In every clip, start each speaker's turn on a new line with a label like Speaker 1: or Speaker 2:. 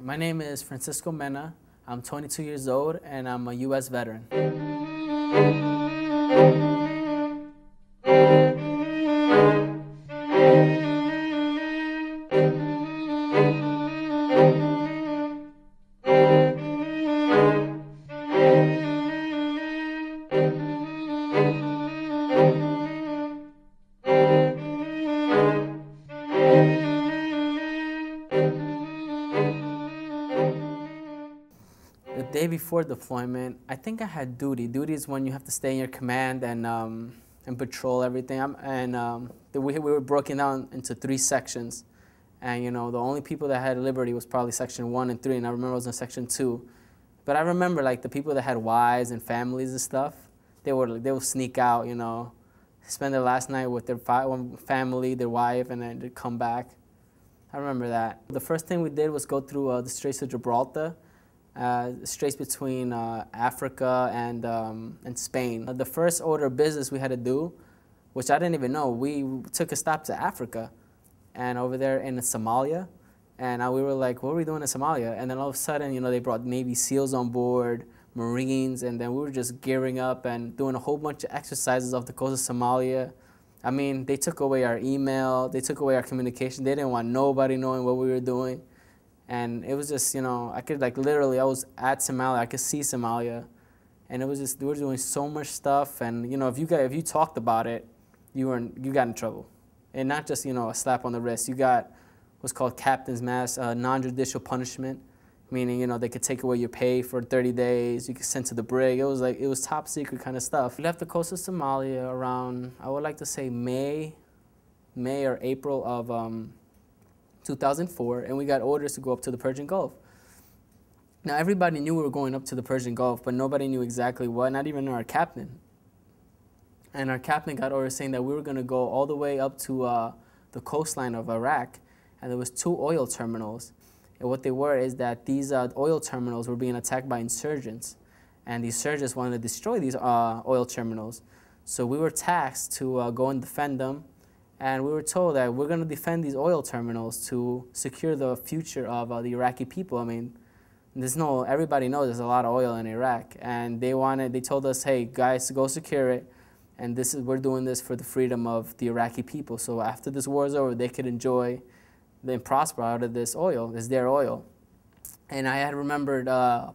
Speaker 1: My name is Francisco Mena. I'm 22 years old and I'm a U.S. veteran. The day before deployment, I think I had duty. Duty is when you have to stay in your command and patrol everything. We were broken down into 3 sections. And the only people that had liberty was probably section 1 and 3, and I remember I was in section 2. But I remember like the people that had wives and families and stuff, they would sneak out, spend their last night with their family, their wife, and then they'd come back. I remember that. The first thing we did was go through the Straits of Gibraltar. Straits between Africa and Spain. The first order of business we had to do, which I didn't even know, we took a stop to Africa, and over there in Somalia, and we were like, what are we doing in Somalia? And then all of a sudden, they brought Navy SEALs on board, Marines, and then we were just gearing up and doing a whole bunch of exercises off the coast of Somalia. I mean, they took away our email, they took away our communication. They didn't want nobody knowing what we were doing. And it was just, I could literally, I was at Somalia, I could see Somalia. And it was just, we were doing so much stuff. And, if you talked about it, you got in trouble. And not just, a slap on the wrist. You got what's called captain's mass, non-judicial punishment, meaning, they could take away your pay for 30 days. You could send to the brig. It was top secret kind of stuff. We left the coast of Somalia around, I would like to say May or April of 2004, and we got orders to go up to the Persian Gulf. Now, everybody knew we were going up to the Persian Gulf, but nobody knew exactly what, not even our captain. And our captain got orders saying that we were going to go all the way up to the coastline of Iraq, and there was 2 oil terminals. And what they were is that these oil terminals were being attacked by insurgents, and the insurgents wanted to destroy these oil terminals. So we were tasked to go and defend them. And we were told that we're going to defend these oil terminals to secure the future of the Iraqi people. I mean, everybody knows there's a lot of oil in Iraq. And they told us, hey, guys, go secure it. And we're doing this for the freedom of the Iraqi people. So after this war is over, they could enjoy and prosper out of this oil. It's their oil. And I had remembered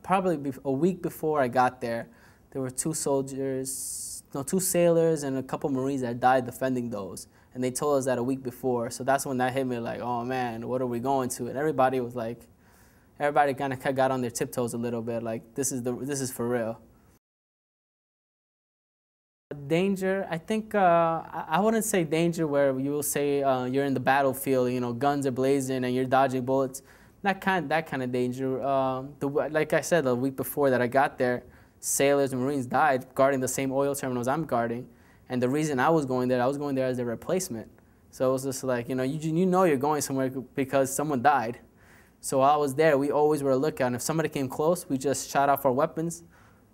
Speaker 1: probably a week before I got there, there were 2 sailors and a couple Marines that died defending those. And they told us that a week before. So that's when that hit me like, oh man, what are we going to? And everybody kind of got on their tiptoes a little bit, like this is for real. Danger, I think, I wouldn't say danger where you will say you're in the battlefield, guns are blazing and you're dodging bullets. That kind of danger. Like I said, the week before that I got there, sailors and Marines died guarding the same oil terminals I'm guarding. And the reason I was going there as a replacement. So it was just like, you're going somewhere because someone died. So while I was there, we always were a lookout. And if somebody came close, we just shot off our weapons,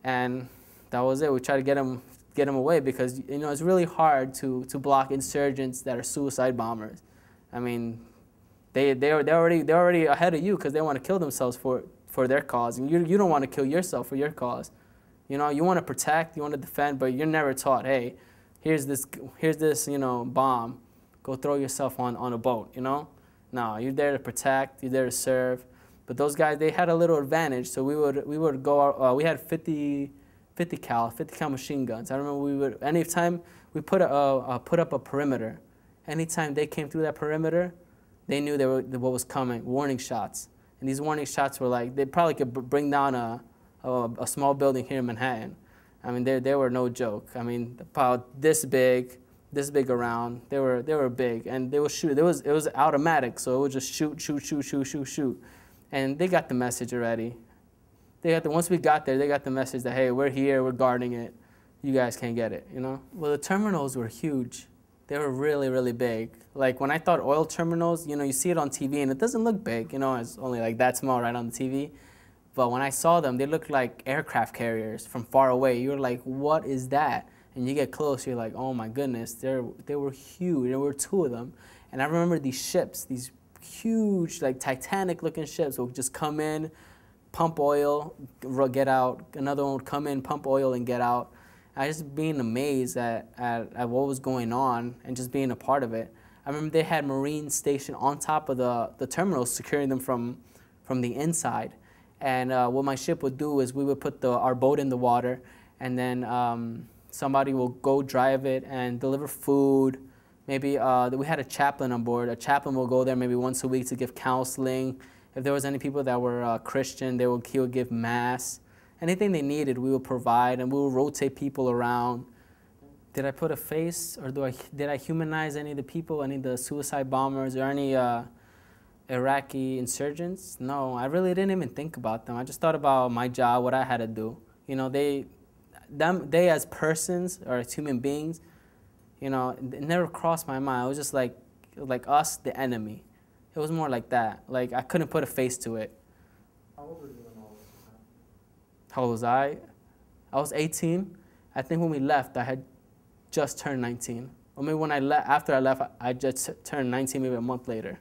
Speaker 1: and that was it. We tried to get them away because it's really hard to block insurgents that are suicide bombers. I mean, they're already ahead of you because they want to kill themselves for their cause, and you don't want to kill yourself for your cause. You want to protect, you want to defend, but you're never taught, hey, here's this bomb, go throw yourself on a boat, No, you're there to protect, you're there to serve. But those guys, they had a little advantage, so we would go, we had 50 cal machine guns. I remember anytime we put up a perimeter, anytime they came through that perimeter, they knew what was coming, warning shots. And these warning shots were like, they probably could bring down a small building here in Manhattan. I mean, they were no joke. I mean, about this big around. They were big, and they would shoot. It was automatic, so it would just shoot. And they got the message already. Once we got there, they got the message that, hey, we're here, we're guarding it. You guys can't get it, Well, the terminals were huge. They were really, really big. Like when I thought oil terminals, you see it on TV and it doesn't look big, it's only like that small right on the TV. But when I saw them, they looked like aircraft carriers from far away. You're like, what is that? And you get close, you're like, oh my goodness, they were huge. There were 2 of them. And I remember these ships, these huge, like Titanic-looking ships would just come in, pump oil, get out. Another one would come in, pump oil, and get out. I just being amazed at what was going on and just being a part of it. I remember they had Marines stationed on top of the terminals, securing them from the inside. And what my ship would do is we would put our boat in the water, and then somebody will go drive it and deliver food. Maybe we had a chaplain on board. A chaplain will go there maybe once a week to give counseling. If there was any people that were Christian, he would give mass. Anything they needed, we would provide, and we would rotate people around. Did I put a face, or did I humanize any of the people, any of the suicide bombers, or any Iraqi insurgents? No, I really didn't even think about them. I just thought about my job, what I had to do. You know, they as persons or as human beings, you know, it never crossed my mind. It was just like us, the enemy. It was more like that. Like, I couldn't put a face to it.
Speaker 2: How old were you when all this happened?
Speaker 1: How old was I? I was 18. I think when we left, I had just turned 19. Or maybe when after I left, I just turned 19 maybe a month later.